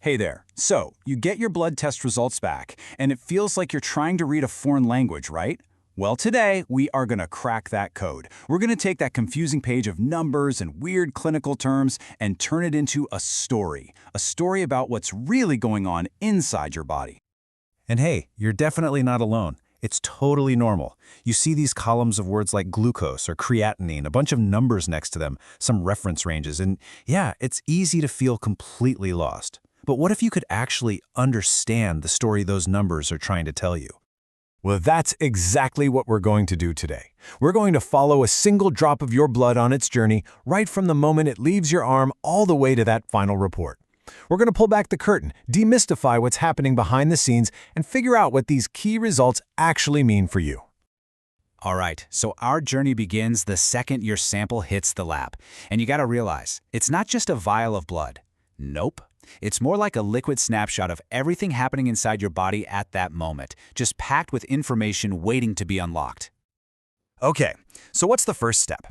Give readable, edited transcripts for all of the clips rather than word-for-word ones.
Hey there. So, you get your blood test results back, and it feels like you're trying to read a foreign language, right? Well, today, we are going to crack that code. We're going to take that confusing page of numbers and weird clinical terms and turn it into a story about what's really going on inside your body. And hey, you're definitely not alone. It's totally normal. You see these columns of words like glucose or creatinine, a bunch of numbers next to them, some reference ranges, and yeah, it's easy to feel completely lost. But what if you could actually understand the story those numbers are trying to tell you? Well, that's exactly what we're going to do today. We're going to follow a single drop of your blood on its journey right from the moment it leaves your arm all the way to that final report. We're going to pull back the curtain, demystify what's happening behind the scenes, and figure out what these key results actually mean for you. All right, so our journey begins the second your sample hits the lab. And you gotta realize, it's not just a vial of blood. Nope. It's more like a liquid snapshot of everything happening inside your body at that moment, just packed with information waiting to be unlocked. Okay, so what's the first step?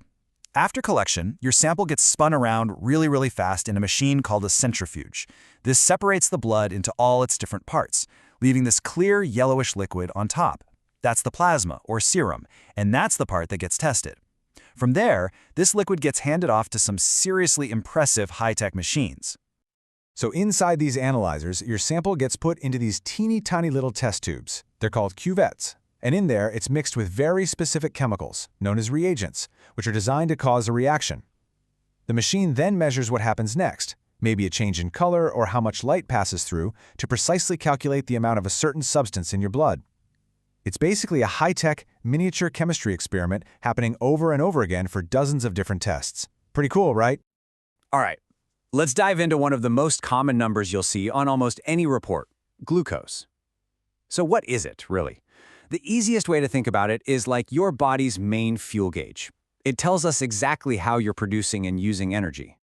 After collection, your sample gets spun around really fast in a machine called a centrifuge. This separates the blood into all its different parts, leaving this clear yellowish liquid on top. That's the plasma, or serum, and that's the part that gets tested. From there, this liquid gets handed off to some seriously impressive high-tech machines. So inside these analyzers, your sample gets put into these teeny tiny little test tubes. They're called cuvettes. And in there, it's mixed with very specific chemicals, known as reagents, which are designed to cause a reaction. The machine then measures what happens next, maybe a change in color or how much light passes through, to precisely calculate the amount of a certain substance in your blood. It's basically a high-tech, miniature chemistry experiment happening over and over again for dozens of different tests. Pretty cool, right? All right, let's dive into one of the most common numbers you'll see on almost any report, glucose. So what is it, really? The easiest way to think about it is like your body's main fuel gauge. It tells us exactly how you're producing and using energy.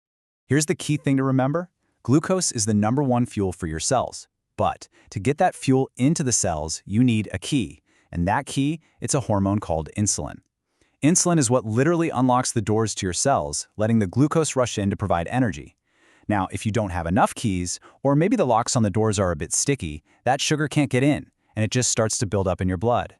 Here's the key thing to remember. Glucose is the #1 fuel for your cells. But to get that fuel into the cells, you need a key. And that key, it's a hormone called insulin. Insulin is what literally unlocks the doors to your cells, letting the glucose rush in to provide energy. Now, if you don't have enough keys, or maybe the locks on the doors are a bit sticky, that sugar can't get in, and it just starts to build up in your blood.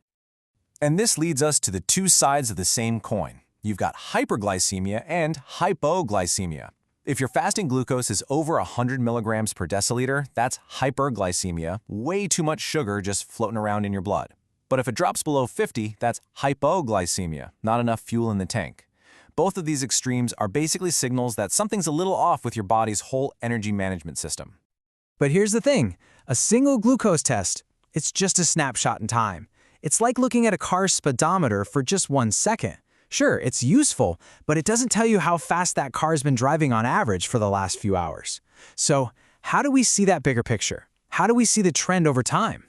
And this leads us to the two sides of the same coin. You've got hyperglycemia and hypoglycemia. If your fasting glucose is over 100 milligrams per deciliter, that's hyperglycemia, way too much sugar just floating around in your blood. But if it drops below 50, that's hypoglycemia, not enough fuel in the tank. Both of these extremes are basically signals that something's a little off with your body's whole energy management system. But here's the thing, a single glucose test, it's just a snapshot in time. It's like looking at a car's speedometer for just 1 second. Sure, it's useful, but it doesn't tell you how fast that car's been driving on average for the last few hours. So, how do we see that bigger picture? How do we see the trend over time?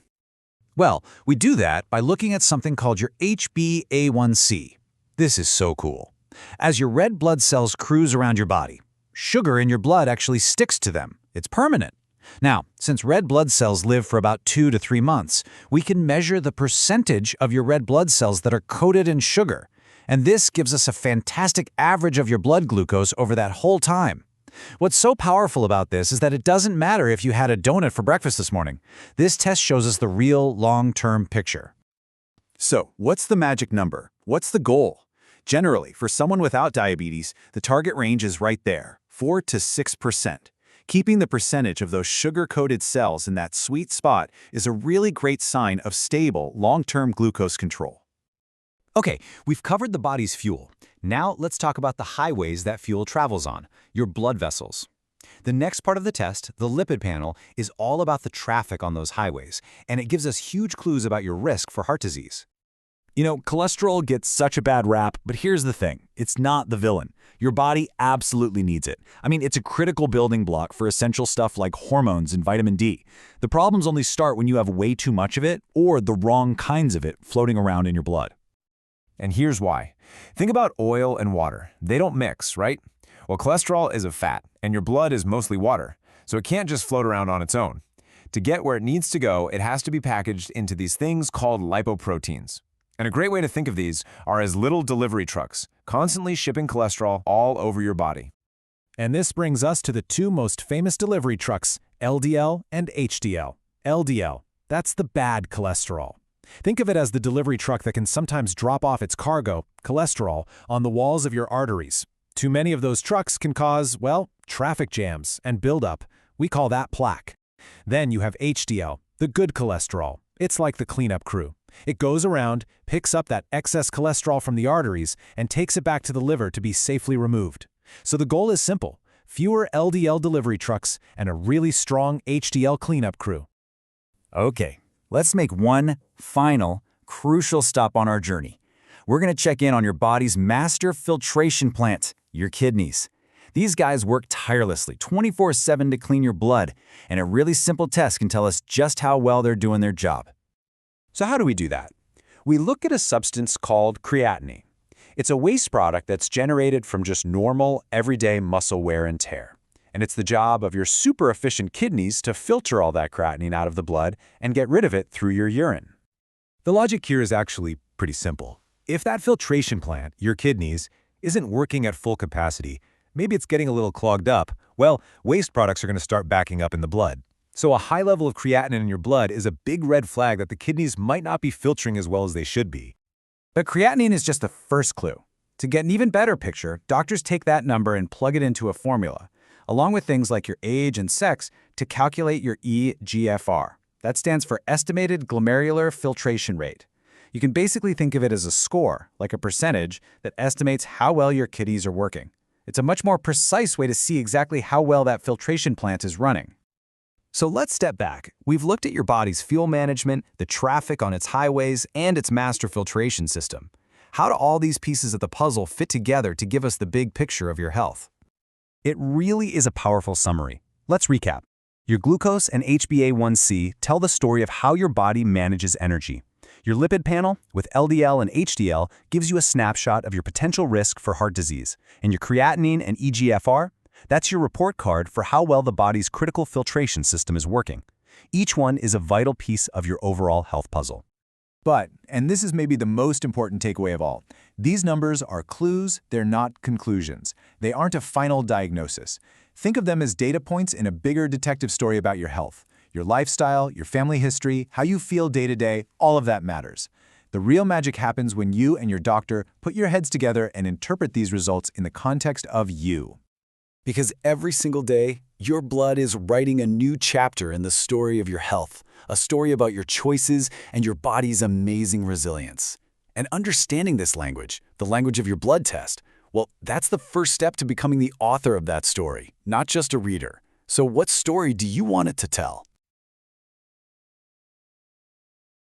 Well, we do that by looking at something called your HbA1c. This is so cool. As your red blood cells cruise around your body, sugar in your blood actually sticks to them. It's permanent. Now, since red blood cells live for about 2 to 3 months, we can measure the percentage of your red blood cells that are coated in sugar. And this gives us a fantastic average of your blood glucose over that whole time. What's so powerful about this is that it doesn't matter if you had a donut for breakfast this morning. This test shows us the real long-term picture. So, what's the magic number? What's the goal? Generally, for someone without diabetes, the target range is right there, 4 to 6%. Keeping the percentage of those sugar-coated cells in that sweet spot is a really great sign of stable, long-term glucose control. Okay, we've covered the body's fuel. Now let's talk about the highways that fuel travels on, your blood vessels. The next part of the test, the lipid panel, is all about the traffic on those highways, and it gives us huge clues about your risk for heart disease. You know, cholesterol gets such a bad rap, but here's the thing. It's not the villain. Your body absolutely needs it. I mean, it's a critical building block for essential stuff like hormones and vitamin D. The problems only start when you have way too much of it or the wrong kinds of it floating around in your blood. And here's why. Think about oil and water. They don't mix, right? Well, cholesterol is a fat, and your blood is mostly water, so it can't just float around on its own. To get where it needs to go, it has to be packaged into these things called lipoproteins. And a great way to think of these are as little delivery trucks, constantly shipping cholesterol all over your body. And this brings us to the two most famous delivery trucks, LDL and HDL. LDL, that's the bad cholesterol. Think of it as the delivery truck that can sometimes drop off its cargo, cholesterol, on the walls of your arteries. Too many of those trucks can cause, well, traffic jams and buildup. We call that plaque. Then you have HDL, the good cholesterol. It's like the cleanup crew. It goes around, picks up that excess cholesterol from the arteries, and takes it back to the liver to be safely removed. So the goal is simple: fewer LDL delivery trucks and a really strong HDL cleanup crew. Okay, let's make one final, crucial stop on our journey. We're going to check in on your body's master filtration plant, your kidneys. These guys work tirelessly, 24/7 to clean your blood, and a really simple test can tell us just how well they're doing their job. So how do we do that? We look at a substance called creatinine. It's a waste product that's generated from just normal, everyday muscle wear and tear. And it's the job of your super efficient kidneys to filter all that creatinine out of the blood and get rid of it through your urine. The logic here is actually pretty simple. If that filtration plant, your kidneys, isn't working at full capacity, maybe it's getting a little clogged up, well, waste products are going to start backing up in the blood. So a high level of creatinine in your blood is a big red flag that the kidneys might not be filtering as well as they should be. But creatinine is just the first clue. To get an even better picture, doctors take that number and plug it into a formula, along with things like your age and sex, to calculate your eGFR. That stands for Estimated Glomerular Filtration Rate. You can basically think of it as a score, like a percentage, that estimates how well your kidneys are working. It's a much more precise way to see exactly how well that filtration plant is running. So let's step back. We've looked at your body's fuel management, the traffic on its highways, and its master filtration system. How do all these pieces of the puzzle fit together to give us the big picture of your health? It really is a powerful summary. Let's recap. Your glucose and HbA1c tell the story of how your body manages energy. Your lipid panel, with LDL and HDL, gives you a snapshot of your potential risk for heart disease. And your creatinine and eGFR, that's your report card for how well the body's critical filtration system is working. Each one is a vital piece of your overall health puzzle. But, and this is maybe the most important takeaway of all, these numbers are clues, they're not conclusions. They aren't a final diagnosis. Think of them as data points in a bigger detective story about your health. Your lifestyle, your family history, how you feel day to day, all of that matters. The real magic happens when you and your doctor put your heads together and interpret these results in the context of you. Because every single day, your blood is writing a new chapter in the story of your health, a story about your choices and your body's amazing resilience. And understanding this language, the language of your blood test, well, that's the first step to becoming the author of that story, not just a reader. So what story do you want it to tell?